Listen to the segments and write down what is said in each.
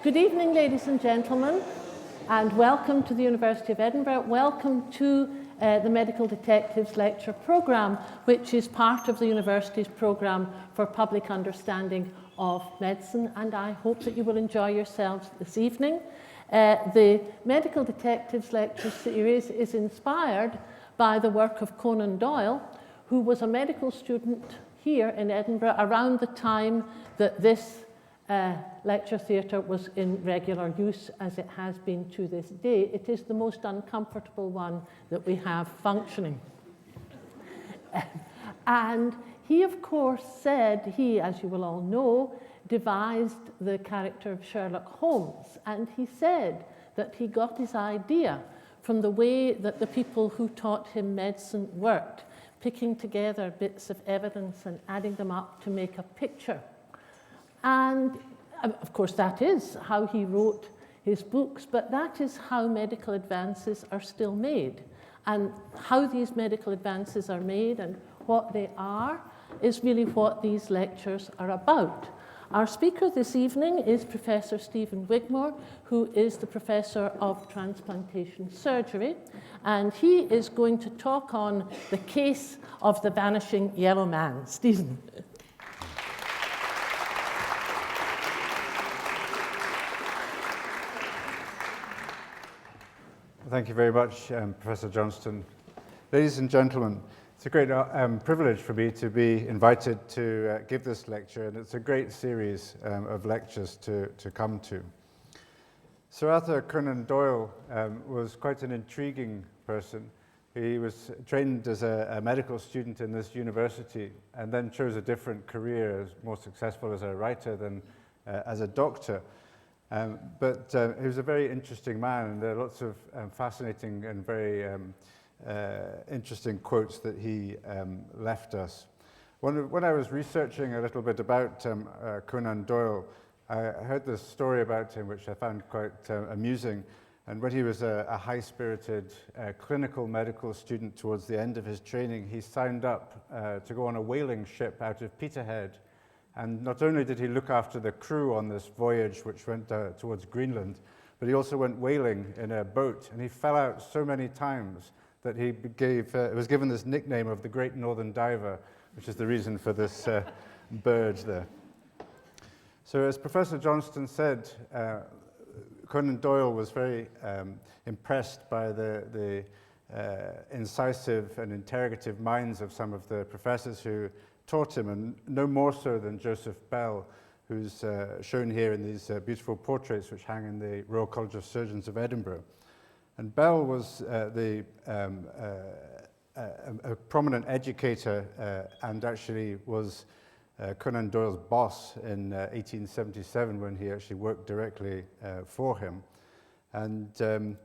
Good evening, ladies and gentlemen, and welcome to the University of Edinburgh. Welcome to the Medical Detectives Lecture Programme, which is part of the University's programme for public understanding of medicine, and I hope that you will enjoy yourselves this evening. The Medical Detectives Lecture Series is inspired by the work of Conan Doyle, who was a medical student here in Edinburgh around the time that this lecture theatre was in regular use, as it has been to this day. It is the most uncomfortable one that we have functioning. And he, of course, said, he, as you will all know, devised the character of Sherlock Holmes. And he said that he got his idea from the way that the people who taught him medicine worked, picking together bits of evidence and adding them up to make a picture. And, of course, that is how he wrote his books, but that is how medical advances are still made. And how these medical advances are made and what they are is really what these lectures are about. Our speaker this evening is Professor Stephen Wigmore, who is the Professor of Transplantation Surgery, and he is going to talk on the case of the vanishing yellow man. Stephen. Thank you very much, Professor Johnston. Ladies and gentlemen, it's a great privilege for me to be invited to give this lecture, and it's a great series of lectures to come to. Sir Arthur Conan Doyle was quite an intriguing person. He was trained as a medical student in this university and then chose a different career, as more successful as a writer than as a doctor. But he was a very interesting man, and there are lots of fascinating and very interesting quotes that he left us. When I was researching a little bit about Conan Doyle, I heard this story about him which I found quite amusing. And when he was a high-spirited clinical medical student towards the end of his training, he signed up to go on a whaling ship out of Peterhead. And not only did he look after the crew on this voyage, which went towards Greenland, but he also went whaling in a boat. And he fell out so many times that he was given this nickname of the Great Northern Diver, which is the reason for this bird there. So as Professor Johnston said, Conan Doyle was very impressed by the incisive and interrogative minds of some of the professors who taught him, and no more so than Joseph Bell, who's shown here in these beautiful portraits which hang in the Royal College of Surgeons of Edinburgh. And Bell was a prominent educator and actually was Conan Doyle's boss in 1877 when he actually worked directly for him. And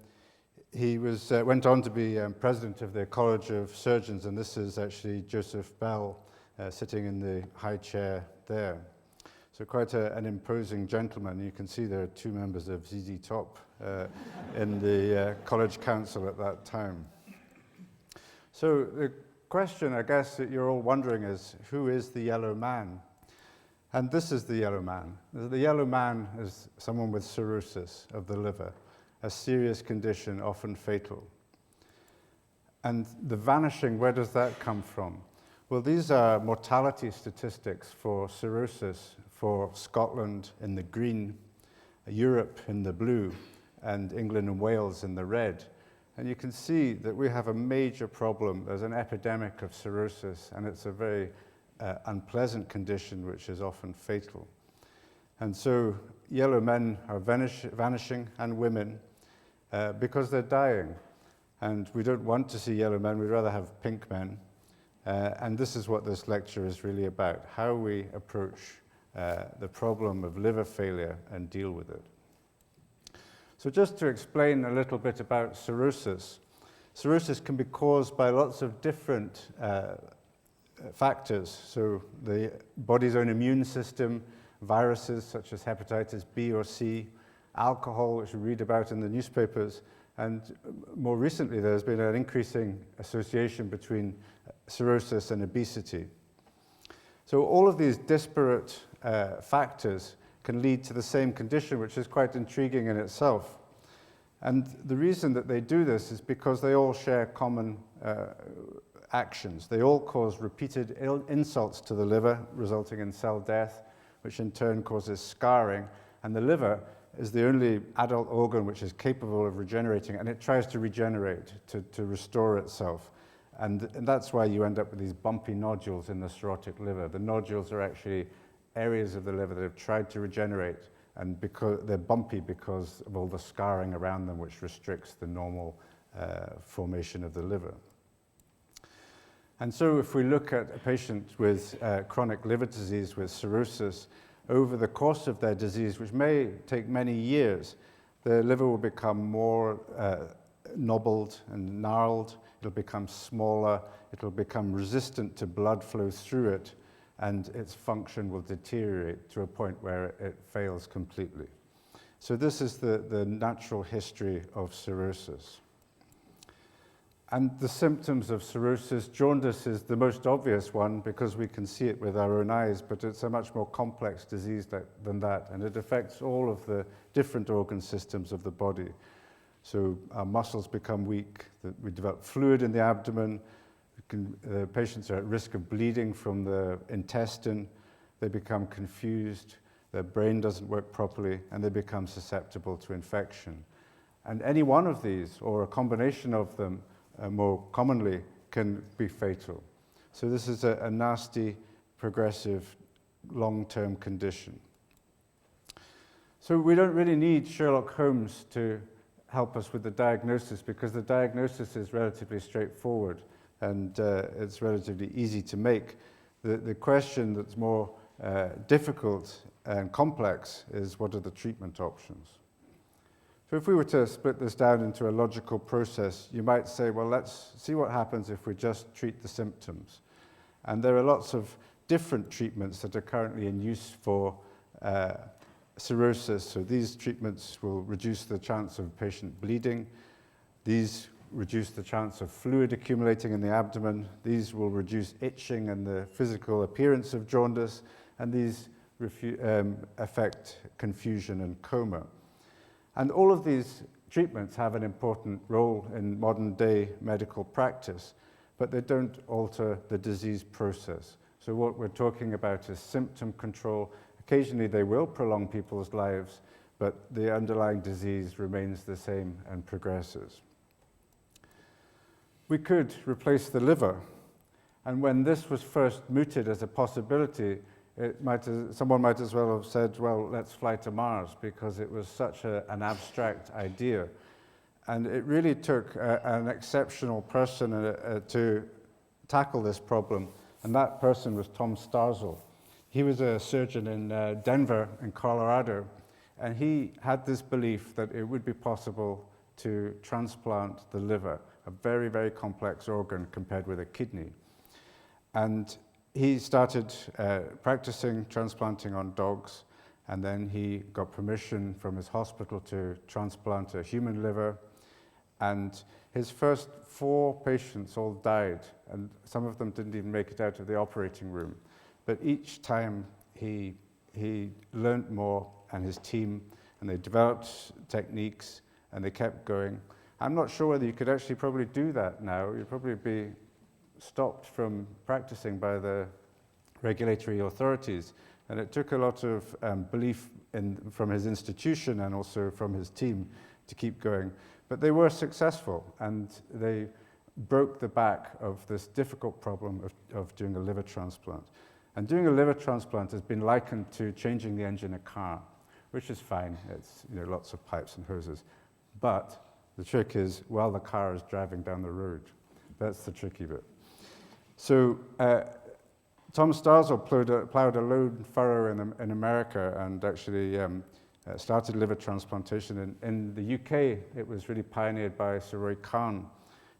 he went on to be president of the College of Surgeons, and this is actually Joseph Bell sitting in the high chair there. So quite an imposing gentleman. You can see there are two members of ZZ Top in the college council at that time. So the question, I guess, that you're all wondering is, who is the yellow man? And this is the yellow man. The yellow man is someone with cirrhosis of the liver, a serious condition, often fatal. And the vanishing, where does that come from? Well, these are mortality statistics for cirrhosis for Scotland in the green, Europe in the blue, and England and Wales in the red. And you can see that we have a major problem. There's an epidemic of cirrhosis, and it's a very unpleasant condition which is often fatal. And so yellow men are vanishing, and women, because they're dying. And we don't want to see yellow men, we'd rather have pink men. And this is what this lecture is really about, how we approach the problem of liver failure and deal with it. So just to explain a little bit about cirrhosis. Cirrhosis can be caused by lots of different factors. So the body's own immune system, viruses such as hepatitis B or C, alcohol, which we read about in the newspapers, and more recently there's been an increasing association between cirrhosis and obesity. So all of these disparate factors can lead to the same condition, which is quite intriguing in itself. And the reason that they do this is because they all share common actions. They all cause repeated insults to the liver, resulting in cell death, which in turn causes scarring. And the liver is the only adult organ which is capable of regenerating, and it tries to regenerate, to restore itself. And that's why you end up with these bumpy nodules in the cirrhotic liver. The nodules are actually areas of the liver that have tried to regenerate, and because they're bumpy because of all the scarring around them, which restricts the normal formation of the liver. And so if we look at a patient with chronic liver disease with cirrhosis, over the course of their disease, which may take many years, the liver will become more nobbled and gnarled, it'll become smaller, it'll become resistant to blood flow through it, and its function will deteriorate to a point where it fails completely. So this is the natural history of cirrhosis. And the symptoms of cirrhosis, jaundice is the most obvious one because we can see it with our own eyes, but it's a much more complex disease than that, and it affects all of the different organ systems of the body. So our muscles become weak, we develop fluid in the abdomen, the patients are at risk of bleeding from the intestine, they become confused, their brain doesn't work properly, and they become susceptible to infection. And any one of these, or a combination of them, more commonly, can be fatal. So this is a nasty, progressive, long-term condition. So we don't really need Sherlock Holmes to help us with the diagnosis, because the diagnosis is relatively straightforward and it's relatively easy to make. The question that's more difficult and complex is, what are the treatment options? So if we were to split this down into a logical process, you might say, well, let's see what happens if we just treat the symptoms. And there are lots of different treatments that are currently in use for cirrhosis. So these treatments will reduce the chance of patient bleeding. These reduce the chance of fluid accumulating in the abdomen. These will reduce itching and the physical appearance of jaundice. And these affect confusion and coma. And all of these treatments have an important role in modern day medical practice, but they don't alter the disease process. So what we're talking about is symptom control. Occasionally they will prolong people's lives, but the underlying disease remains the same and progresses. We could replace the liver, and when this was first mooted as a possibility, someone might as well have said, well, let's fly to Mars, because it was such an abstract idea. And it really took an exceptional person to tackle this problem, and that person was Tom Starzl. He was a surgeon in Denver in Colorado, and he had this belief that it would be possible to transplant the liver, a very, very complex organ compared with a kidney. And he started practicing transplanting on dogs, and then he got permission from his hospital to transplant a human liver. And his first 4 patients all died, and some of them didn't even make it out of the operating room. But each time he learned more, and his team, and they developed techniques, and they kept going. I'm not sure whether you could actually probably do that now. You'd probably be stopped from practicing by the regulatory authorities. And it took a lot of belief from his institution and also from his team to keep going. But they were successful, and they broke the back of this difficult problem of doing a liver transplant. And doing a liver transplant has been likened to changing the engine of a car, which is fine. It's lots of pipes and hoses. But the trick is, while the car is driving down the road, that's the tricky bit. So Tom Starzl plowed a lone furrow in America and actually started liver transplantation. In the UK, it was really pioneered by Sir Roy Khan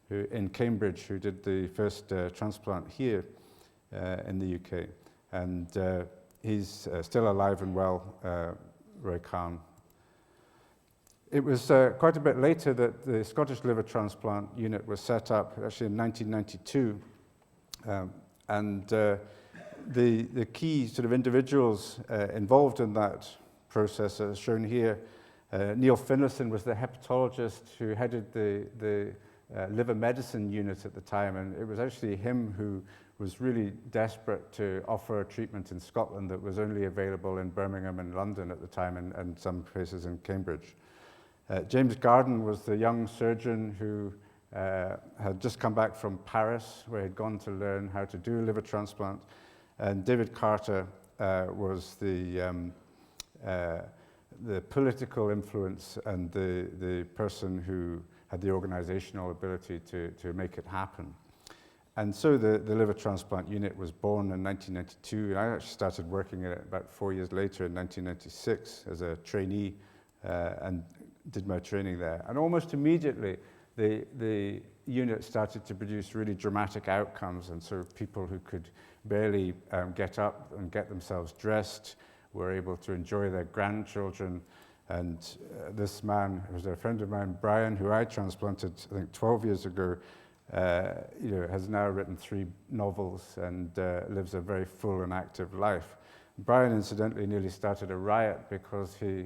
in Cambridge, who did the first transplant here in the UK. And he's still alive and well, Roy Khan. It was quite a bit later that the Scottish Liver Transplant Unit was set up, actually in 1992. The key sort of individuals involved in that process, as shown here. Neil Finlayson was the hepatologist who headed the liver medicine unit at the time, and it was actually him who was really desperate to offer a treatment in Scotland that was only available in Birmingham and London at the time, and some places in Cambridge. James Garden was the young surgeon who had just come back from Paris, where he'd gone to learn how to do a liver transplant. And David Carter was the political influence and the person who had the organizational ability to make it happen. And so the liver transplant unit was born in 1992, and I actually started working in it about 4 years later in 1996 as a trainee and did my training there. And almost immediately, the unit started to produce really dramatic outcomes, and so people who could barely get up and get themselves dressed were able to enjoy their grandchildren. And this man, who was a friend of mine, Brian, who I transplanted, I think 12 years ago, has now written 3 novels and lives a very full and active life. Brian, incidentally, nearly started a riot because he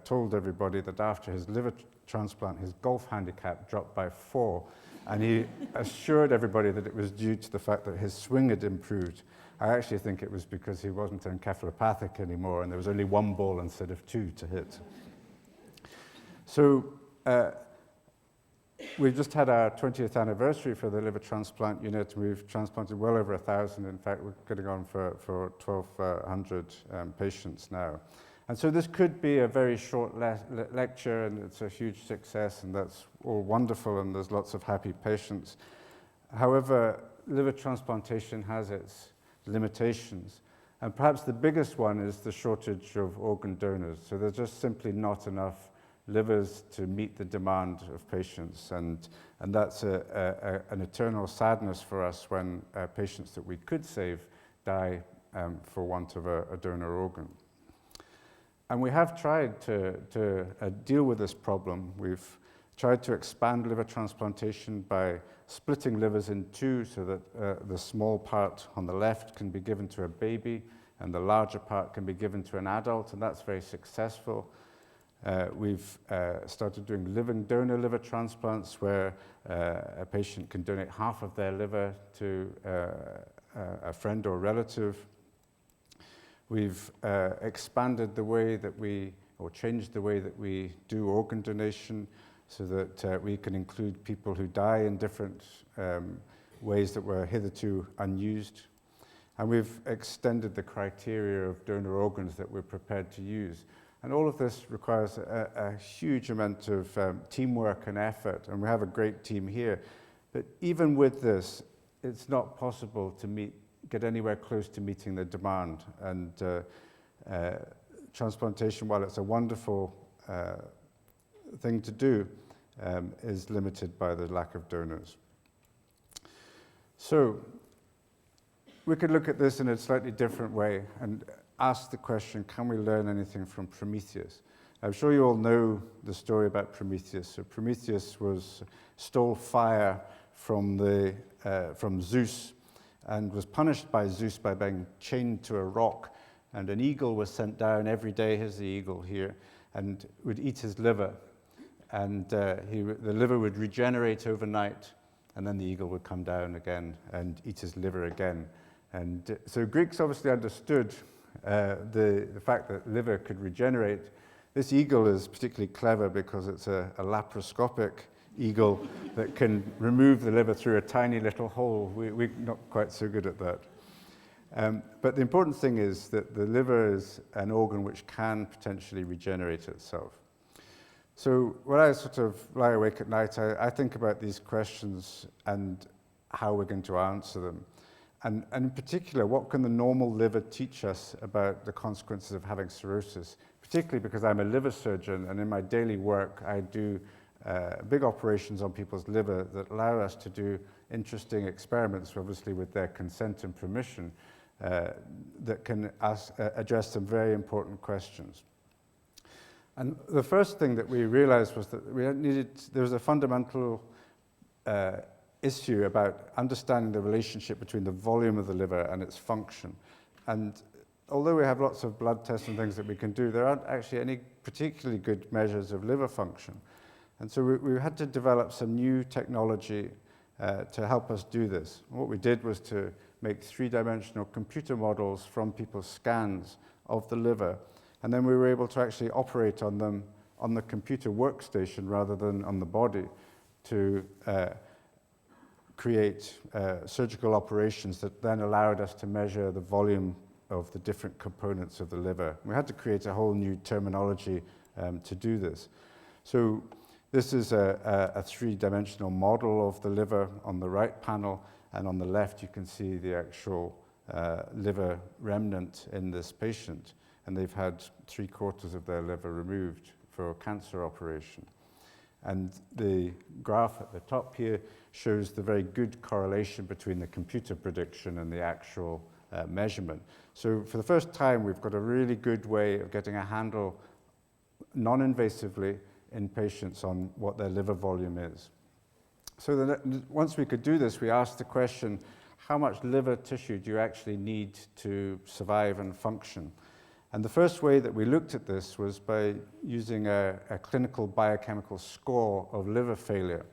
told everybody that after his liver transplant, his golf handicap dropped by 4, and he assured everybody that it was due to the fact that his swing had improved. I actually think it was because he wasn't encephalopathic anymore, and there was only 1 ball instead of 2 to hit. So we've just had our 20th anniversary for the liver transplant unit. We've transplanted well over 1,000. In fact, we're getting on for 1,200 patients now. And so this could be a very short lecture, and it's a huge success, and that's all wonderful, and there's lots of happy patients. However, liver transplantation has its limitations, and perhaps the biggest one is the shortage of organ donors. So there's just simply not enough livers to meet the demand of patients, and that's an eternal sadness for us when patients that we could save die for want of a donor organ. And we have tried to deal with this problem. We've tried to expand liver transplantation by splitting livers in 2 so that the small part on the left can be given to a baby and the larger part can be given to an adult, and that's very successful. We've started doing living donor liver transplants where a patient can donate half of their liver to a friend or relative. We've expanded the way that or changed the way that we do organ donation so that we can include people who die in different ways that were hitherto unused. And we've extended the criteria of donor organs that we're prepared to use. And all of this requires a huge amount of teamwork and effort, and we have a great team here. But even with this, it's not possible to get anywhere close to meeting the demand. And transplantation, while it's a wonderful thing to do, is limited by the lack of donors. So we could look at this in a slightly different way and ask the question, can we learn anything from Prometheus? I'm sure you all know the story about Prometheus. So Prometheus stole fire from Zeus and was punished by Zeus by being chained to a rock. And an eagle was sent down every day, here's the eagle here, and would eat his liver. And the liver would regenerate overnight, and then the eagle would come down again and eat his liver again. And so Greeks obviously understood the fact that liver could regenerate. This eagle is particularly clever because it's a laparoscopic eagle that can remove the liver through a tiny little hole. We're not quite so good at that. But the important thing is that the liver is an organ which can potentially regenerate itself. So when I sort of lie awake at night, I think about these questions and how we're going to answer them. And in particular, what can the normal liver teach us about the consequences of having cirrhosis? Particularly because I'm a liver surgeon, and in my daily work, I do big operations on people's liver that allow us to do interesting experiments, obviously with their consent and permission, that can address some very important questions. And the first thing that we realized was that there was a fundamental issue about understanding the relationship between the volume of the liver and its function. And although we have lots of blood tests and things that we can do, there aren't actually any particularly good measures of liver function. And so we had to develop some new technology to help us do this. And what we did was to make three-dimensional computer models from people's scans of the liver, and then we were able to actually operate on them on the computer workstation rather than on the body to create surgical operations that then allowed us to measure the volume of the different components of the liver. We had to create a whole new terminology to do this. So this is a three-dimensional model of the liver on the right panel, and on the left you can see the actual liver remnant in this patient, and they've had 3/4 of their liver removed for a cancer operation. And the graph at the top here shows the very good correlation between the computer prediction and the actual measurement. So for the first time, we've got a really good way of getting a handle non-invasively in patients on what their liver volume is. So once we could do this, we asked the question, how much liver tissue do you actually need to survive and function? And the first way that we looked at this was by using a clinical biochemical score of liver failure.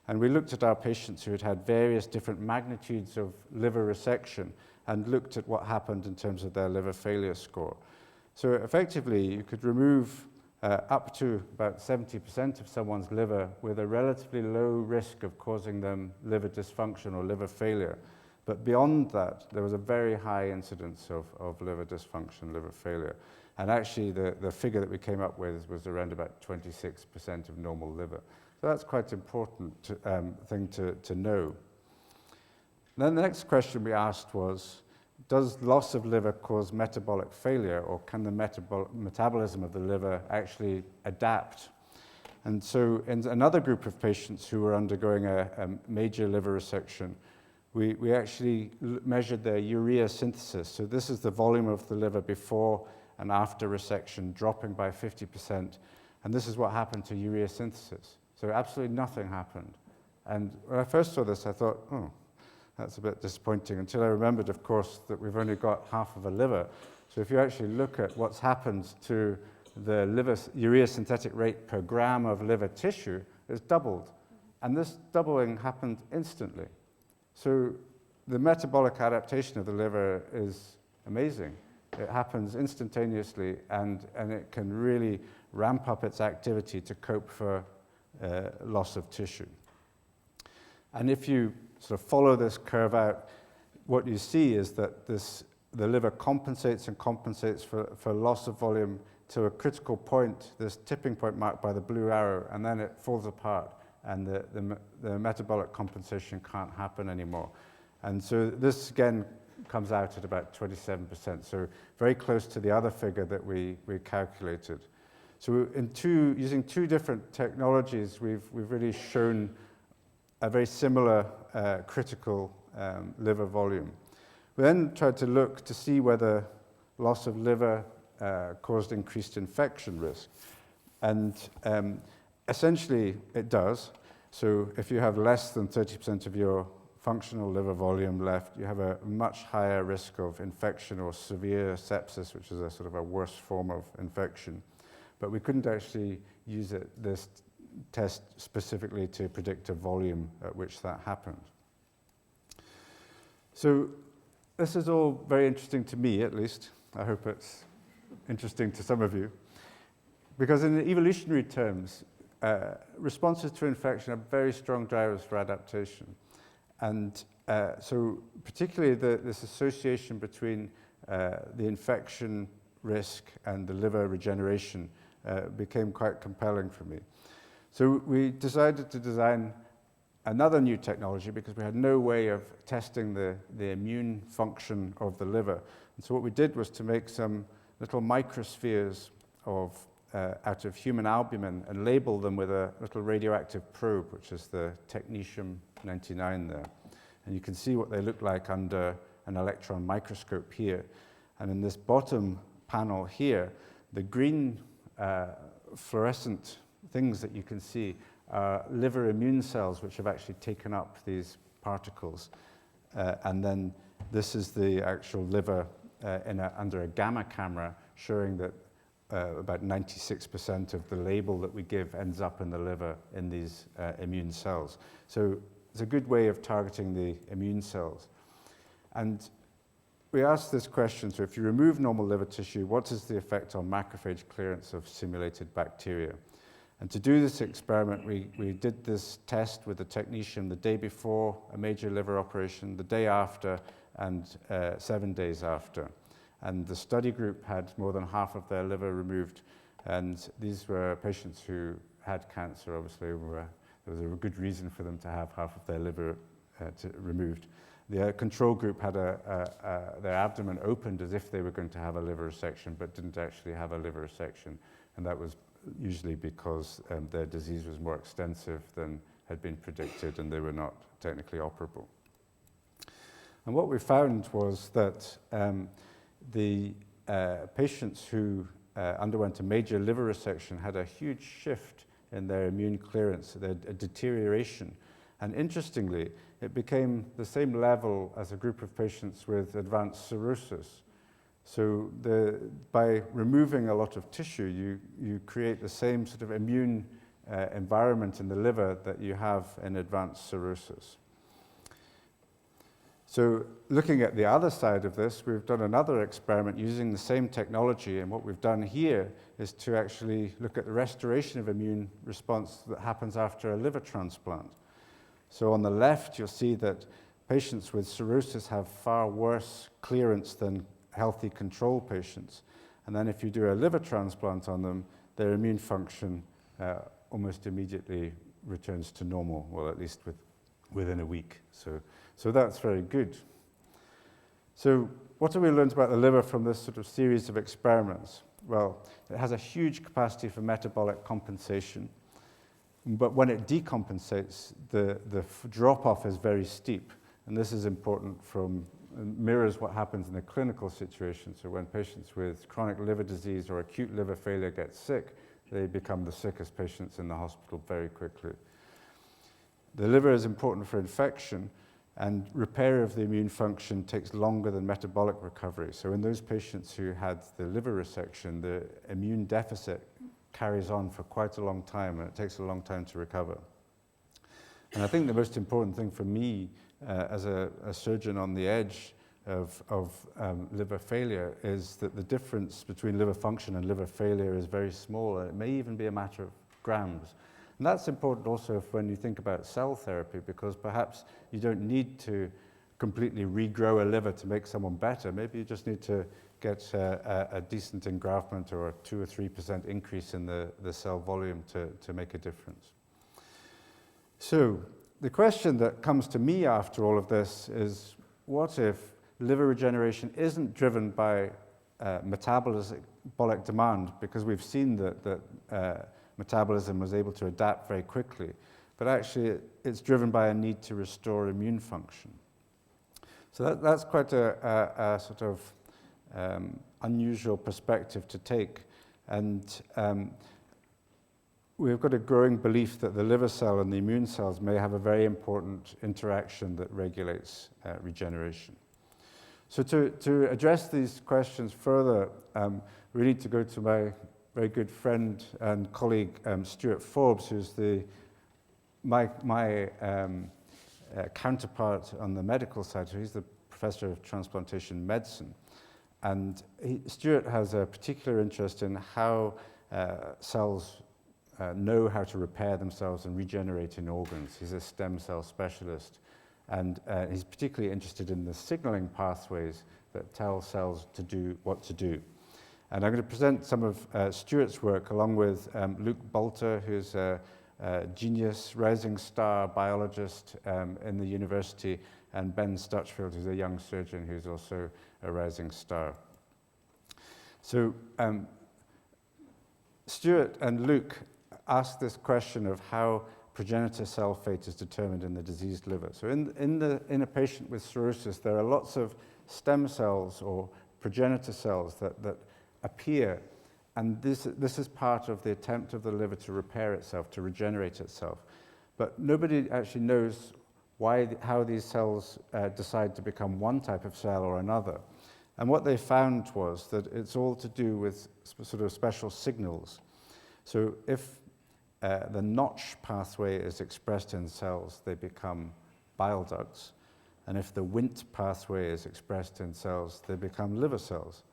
And we looked at our patients who had had various different magnitudes of liver resection and looked at what happened in terms of their liver failure score. So effectively, you could remove up to about 70% of someone's liver with a relatively low risk of causing them liver dysfunction or liver failure. But beyond that, there was a very high incidence of liver dysfunction, liver failure. And actually, the figure that we came up with was around about 26% of normal liver. So that's quite an important thing to know. Then the next question we asked was, does loss of liver cause metabolic failure, or can the metabolism of the liver actually adapt? And so in another group of patients who were undergoing a major liver resection, we actually measured their urea synthesis. So this is the volume of the liver before and after resection dropping by 50%. And this is what happened to urea synthesis. So absolutely nothing happened. And when I first saw this, I thought, oh, that's a bit disappointing, until I remembered, of course, that we've only got half of a liver. So if you actually look at what's happened to the liver urea synthetic rate per gram of liver tissue, it's doubled. And this doubling happened instantly. So the metabolic adaptation of the liver is amazing. It happens instantaneously, and it can really ramp up its activity to cope for loss of tissue. And if you sort of follow this curve out, what you see is that the liver compensates and compensates for loss of volume to a critical point, this tipping point marked by the blue arrow, and then it falls apart, and the metabolic compensation can't happen anymore. And so this again comes out at about 27%, so very close to the other figure that we calculated. So using two different technologies, we've really shown a very similar critical liver volume. We then tried to look to see whether loss of liver caused increased infection risk. And essentially, it does. So if you have less than 30% of your functional liver volume left, you have a much higher risk of infection or severe sepsis, which is a sort of a worse form of infection. But we couldn't actually use this test specifically to predict a volume at which that happened. So this is all very interesting to me, at least. I hope it's interesting to some of you. Because in evolutionary terms, responses to infection are very strong drivers for adaptation. And so particularly this association between the infection risk and the liver regeneration became quite compelling for me. So we decided to design another new technology because we had no way of testing the immune function of the liver. And so what we did was to make some little microspheres out of human albumin and label them with a little radioactive probe, which is the technetium-99 there. And you can see what they look like under an electron microscope here. And in this bottom panel here, the green fluorescent things that you can see are liver immune cells which have actually taken up these particles. And then this is the actual liver under a gamma camera, showing that about 96% of the label that we give ends up in the liver in these immune cells. So it's a good way of targeting the immune cells. And we asked this question, so if you remove normal liver tissue, what is the effect on macrophage clearance of simulated bacteria? And to do this experiment, we did this test with a technician the day before a major liver operation, the day after, and 7 days after. And the study group had more than half of their liver removed. And these were patients who had cancer, obviously. There was a good reason for them to have half of their liver removed. The control group had their abdomen opened as if they were going to have a liver resection, but didn't actually have a liver resection. And that was usually because their disease was more extensive than had been predicted, and they were not technically operable. And what we found was that the patients who underwent a major liver resection had a huge shift in their immune clearance, a deterioration. And interestingly, it became the same level as a group of patients with advanced cirrhosis. So by removing a lot of tissue, you create the same sort of immune environment in the liver that you have in advanced cirrhosis. So looking at the other side of this, we've done another experiment using the same technology, and what we've done here is to actually look at the restoration of immune response that happens after a liver transplant. So on the left, you'll see that patients with cirrhosis have far worse clearance than healthy control patients. And then if you do a liver transplant on them, their immune function almost immediately returns to normal, well, at least within a week. So that's very good. So what have we learned about the liver from this sort of series of experiments? Well, it has a huge capacity for metabolic compensation, but when it decompensates, the drop-off is very steep. And this is important mirrors what happens in a clinical situation. So when patients with chronic liver disease or acute liver failure get sick, they become the sickest patients in the hospital very quickly. The liver is important for infection, and repair of the immune function takes longer than metabolic recovery. So in those patients who had the liver resection, the immune deficit carries on for quite a long time, and it takes a long time to recover. And I think the most important thing for me as a surgeon on the edge of liver failure is that the difference between liver function and liver failure is very small, and it may even be a matter of grams. And that's important also when you think about cell therapy, because perhaps you don't need to completely regrow a liver to make someone better. Maybe you just need to get a decent engraftment or a 2 or 3% increase in the cell volume to make a difference. So the question that comes to me after all of this is, what if liver regeneration isn't driven by metabolic demand, because we've seen that metabolism was able to adapt very quickly, but actually it's driven by a need to restore immune function. So that's quite a sort of unusual perspective to take, and we've got a growing belief that the liver cell and the immune cells may have a very important interaction that regulates regeneration. So to address these questions further, we need to go to my very good friend and colleague, Stuart Forbes, who's my counterpart on the medical side. So he's the professor of transplantation medicine. And Stuart has a particular interest in how cells know how to repair themselves and regenerate in organs. He's a stem cell specialist. And he's particularly interested in the signaling pathways that tell cells to do what to do. And I'm going to present some of Stuart's work along with Luke Bolter, who's a genius, rising star biologist in the university, and Ben Stutchfield, who's a young surgeon who's also a rising star. So Stuart and Luke asked this question of how progenitor cell fate is determined in the diseased liver. So in a patient with cirrhosis, there are lots of stem cells or progenitor cells that appear, and this is part of the attempt of the liver to repair itself, to regenerate itself. But nobody actually knows how these cells decide to become one type of cell or another. And what they found was that it's all to do with sort of special signals. So if the notch pathway is expressed in cells, they become bile ducts. And if the Wnt pathway is expressed in cells, they become liver cells.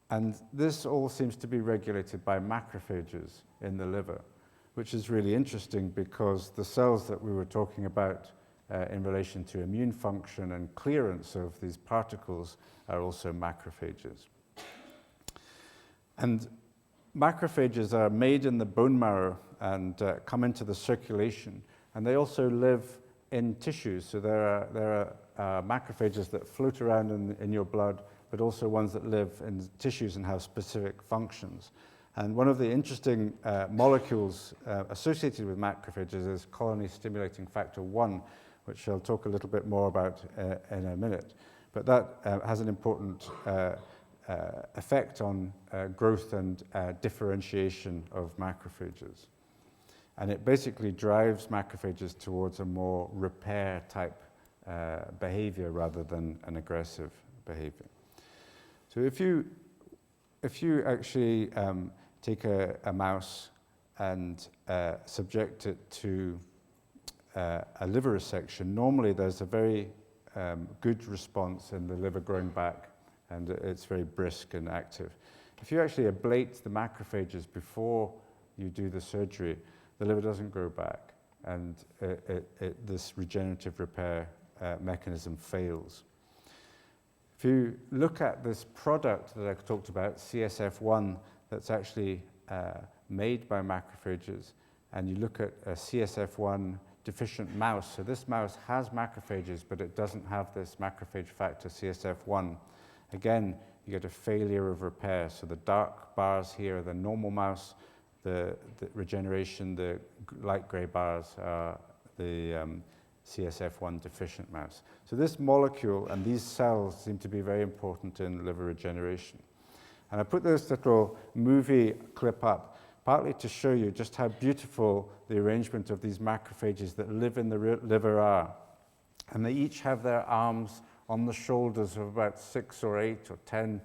And this all seems to be regulated by macrophages in the liver, which is really interesting because the cells that we were talking about in relation to immune function and clearance of these particles are also macrophages. And macrophages are made in the bone marrow and come into the circulation, and they also live in tissues. So there are macrophages that float around in your blood, but also ones that live in tissues and have specific functions. And one of the interesting molecules associated with macrophages is colony-stimulating factor 1, which I'll talk a little bit more about in a minute. But that has an important effect on growth and differentiation of macrophages. And it basically drives macrophages towards a more repair type behavior rather than an aggressive behavior. So if you actually take a mouse and subject it to a liver resection, normally there's a very good response in the liver growing back, and it's very brisk and active. If you actually ablate the macrophages before you do the surgery, the liver doesn't grow back, and this regenerative repair mechanism fails. If you look at this product that I talked about, CSF1, that's actually made by macrophages, and you look at a CSF1 deficient mouse, so this mouse has macrophages, but it doesn't have this macrophage factor CSF1. Again, you get a failure of repair. So the dark bars here are the normal mouse, the regeneration, the light gray bars are the CSF1 deficient mouse. So this molecule and these cells seem to be very important in liver regeneration. And I put this little movie clip up partly to show you just how beautiful the arrangement of these macrophages that live in the liver are. And they each have their arms on the shoulders of about 6 or 8 or 10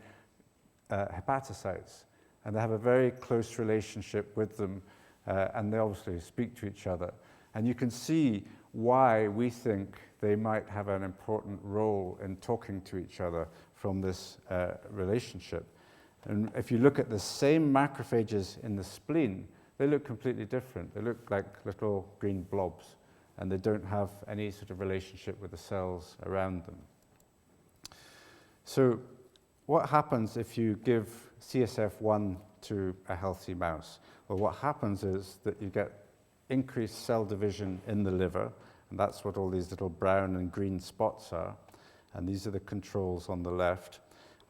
hepatocytes. And they have a very close relationship with them, and they obviously speak to each other. And you can see why we think they might have an important role in talking to each other from this relationship. And if you look at the same macrophages in the spleen, they look completely different. They look like little green blobs, and they don't have any sort of relationship with the cells around them. So what happens if you give CSF1 to a healthy mouse? Well, what happens is that you get increased cell division in the liver, and that's what all these little brown and green spots are. And these are the controls on the left.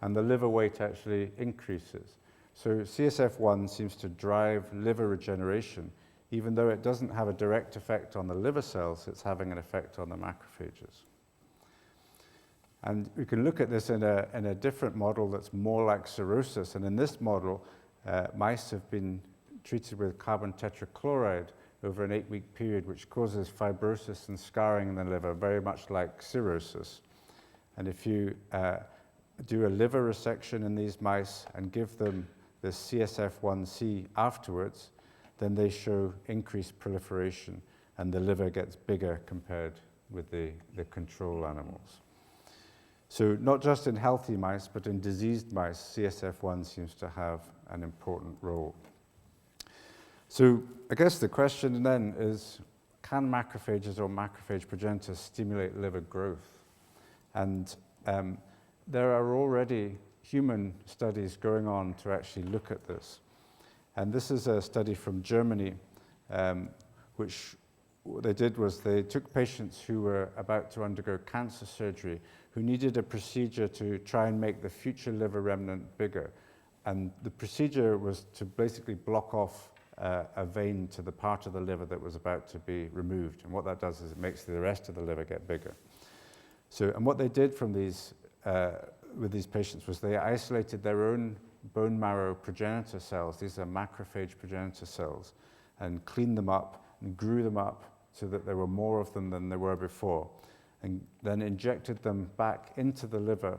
And the liver weight actually increases. So CSF1 seems to drive liver regeneration, even though it doesn't have a direct effect on the liver cells, it's having an effect on the macrophages. And we can look at this in a different model that's more like cirrhosis. And in this model, mice have been treated with carbon tetrachloride over an 8-week period, which causes fibrosis and scarring in the liver, very much like cirrhosis. And if you do a liver resection in these mice and give them this CSF1C afterwards, then they show increased proliferation, and the liver gets bigger compared with the control animals. So not just in healthy mice, but in diseased mice, CSF1 seems to have an important role. So I guess the question then is, can macrophages or macrophage progenitors stimulate liver growth? And there are already human studies going on to actually look at this. And this is a study from Germany, which what they did was they took patients who were about to undergo cancer surgery, who needed a procedure to try and make the future liver remnant bigger. And the procedure was to basically block off a vein to the part of the liver that was about to be removed. And what that does is it makes the rest of the liver get bigger. So, and what they did from these, with these patients was they isolated their own bone marrow progenitor cells, these are macrophage progenitor cells, and cleaned them up and grew them up so that there were more of them than there were before, and then injected them back into the liver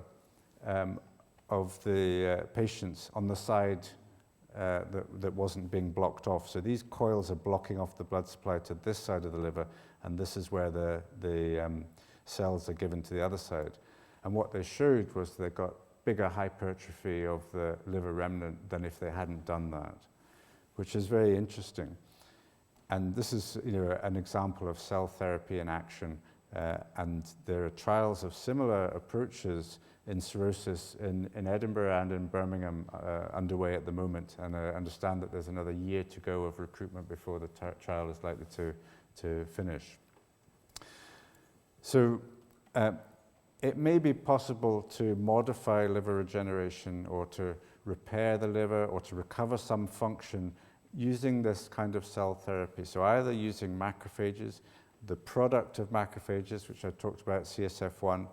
of the patients on the side that wasn't being blocked off. So these coils are blocking off the blood supply to this side of the liver, and this is where the cells are given to the other side. And what they showed was they got bigger hypertrophy of the liver remnant than if they hadn't done that, which is very interesting. And this is, an example of cell therapy in action. And there are trials of similar approaches in cirrhosis in Edinburgh and in Birmingham underway at the moment. And I understand that there's another year to go of recruitment before the trial is likely to finish. So it may be possible to modify liver regeneration or to repair the liver or to recover some function using this kind of cell therapy. So either using macrophages, the product of macrophages, which I talked about, CSF1,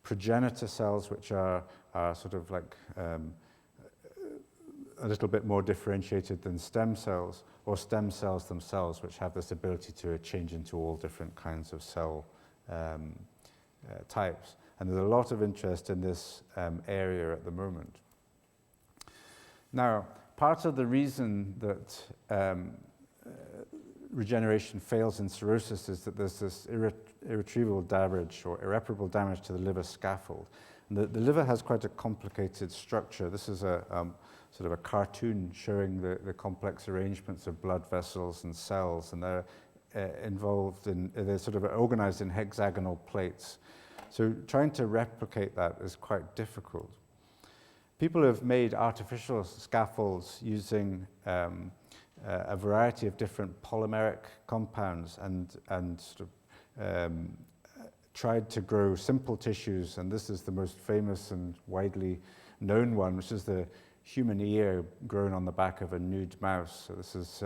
progenitor cells, which are sort of like a little bit more differentiated than stem cells, or stem cells themselves, which have this ability to change into all different kinds of cell types. And there's a lot of interest in this area at the moment. Now, part of the reason that regeneration fails in cirrhosis is that there's this irretrievable damage or irreparable damage to the liver scaffold. And the liver has quite a complicated structure. This is a sort of a cartoon showing the complex arrangements of blood vessels and cells, and they're they're sort of organized in hexagonal plates. So trying to replicate that is quite difficult. People have made artificial scaffolds using a variety of different polymeric compounds and sort of tried to grow simple tissues, and this is the most famous and widely known one, which is the human ear grown on the back of a nude mouse. So this is,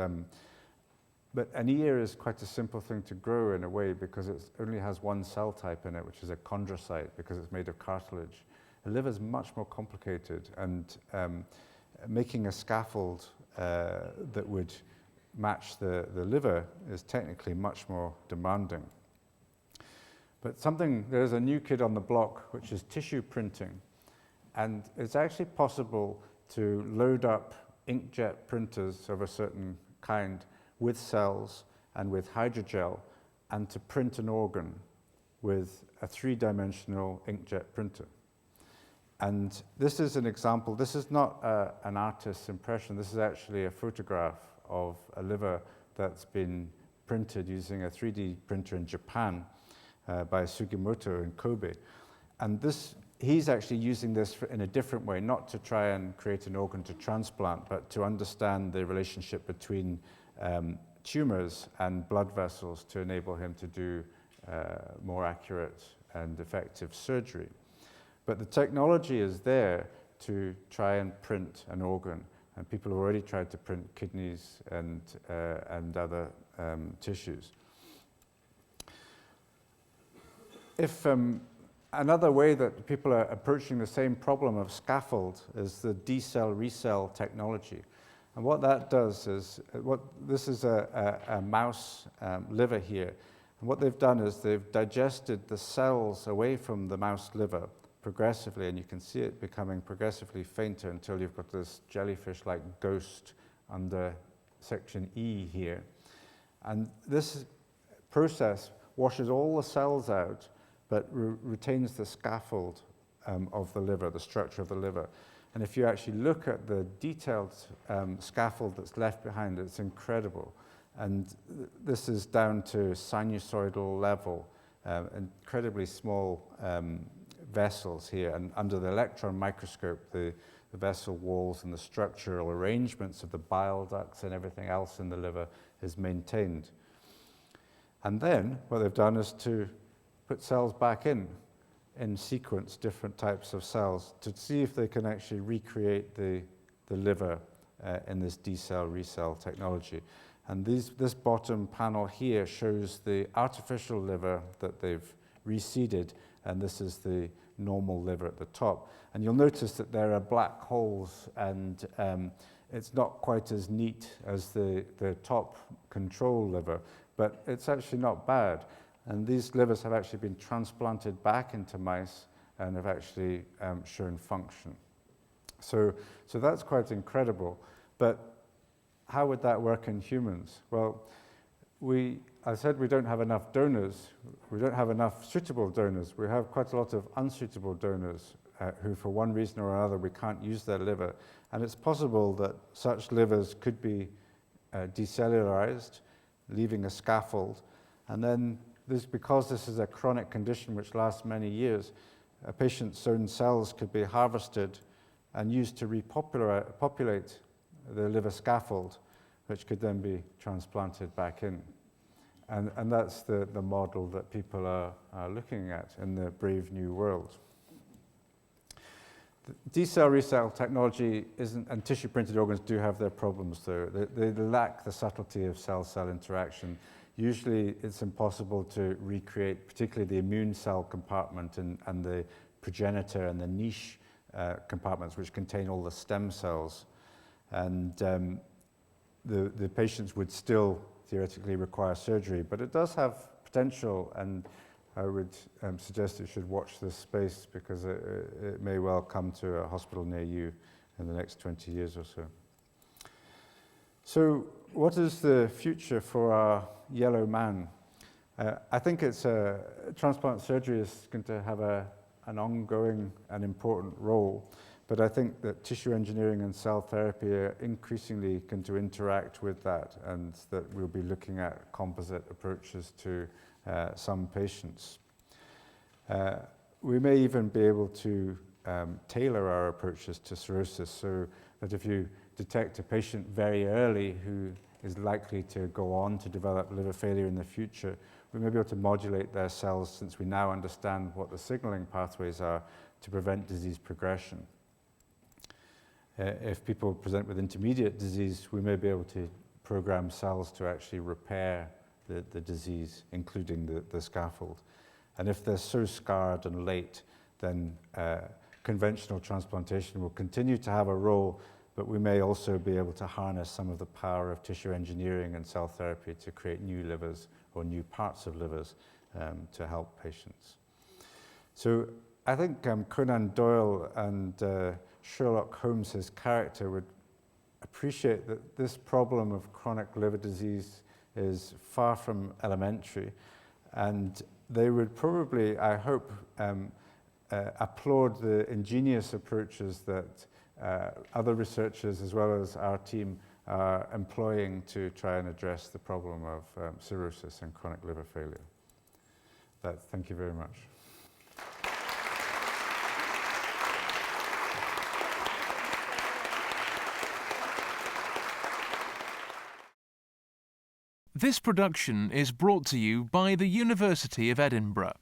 but an ear is quite a simple thing to grow in a way because it only has one cell type in it, which is a chondrocyte, because it's made of cartilage. The liver is much more complicated, and making a scaffold that would match the liver is technically much more demanding. But there's a new kid on the block, which is tissue printing. And it's actually possible to load up inkjet printers of a certain kind with cells and with hydrogel, and to print an organ with a 3-dimensional inkjet printer. And this is an example. This is not an artist's impression. This is actually a photograph of a liver that's been printed using a 3D printer in Japan by Sugimoto in Kobe. And he's actually using this in a different way, not to try and create an organ to transplant, but to understand the relationship between tumors and blood vessels to enable him to do more accurate and effective surgery. But the technology is there to try and print an organ, and people have already tried to print kidneys and other tissues. If another way that people are approaching the same problem of scaffold is the D-cell recell technology. And what that does is, this is a mouse liver here. And what they've done is they've digested the cells away from the mouse liver progressively, and you can see it becoming progressively fainter until you've got this jellyfish-like ghost under section E here. And this process washes all the cells out, but retains the scaffold of the liver, the structure of the liver. And if you actually look at the detailed scaffold that's left behind, it's incredible. And this is down to sinusoidal level, incredibly small vessels here, and under the electron microscope, the vessel walls and the structural arrangements of the bile ducts and everything else in the liver is maintained. And then what they've done is to put cells back in sequence, different types of cells, to see if they can actually recreate the liver in this D-cell recell technology. And this bottom panel here shows the artificial liver that they've reseeded, and this is the normal liver at the top. And you'll notice that there are black holes, and it's not quite as neat as the top control liver, but it's actually not bad. And these livers have actually been transplanted back into mice and have actually shown function. So that's quite incredible. But how would that work in humans? Well, I said we don't have enough donors. We don't have enough suitable donors. We have quite a lot of unsuitable donors who, for one reason or another, we can't use their liver. And it's possible that such livers could be decellularized, leaving a scaffold. And then, because this is a chronic condition which lasts many years, a patient's own cells could be harvested and used to repopulate the liver scaffold, which could then be transplanted back in. And that's the model that people are looking at in the brave new world. D-cell recell technology and tissue-printed organs do have their problems, though. They lack the subtlety of cell-cell interaction. Usually, it's impossible to recreate, particularly the immune cell compartment and the progenitor and the niche compartments, which contain all the stem cells. And the patients would still theoretically require surgery, but it does have potential, and I would suggest you should watch this space because it may well come to a hospital near you in the next 20 years or so. So what is the future for our yellow man? I think transplant surgery is going to have an ongoing and important role, but I think that tissue engineering and cell therapy are increasingly going to interact with that, and that we'll be looking at composite approaches to some patients. We may even be able to tailor our approaches to cirrhosis, so that if you detect a patient very early who is likely to go on to develop liver failure in the future, we may be able to modulate their cells, since we now understand what the signaling pathways are, to prevent disease progression. If people present with intermediate disease, we may be able to program cells to actually repair the disease, including the scaffold. And if they're so scarred and late, then conventional transplantation will continue to have a role, but we may also be able to harness some of the power of tissue engineering and cell therapy to create new livers or new parts of livers to help patients. So I think Conan Doyle and Sherlock Holmes, his character, would appreciate that this problem of chronic liver disease is far from elementary, and they would probably, I hope, applaud the ingenious approaches that other researchers as well as our team are employing to try and address the problem of cirrhosis and chronic liver failure. Thank you very much. This production is brought to you by the University of Edinburgh.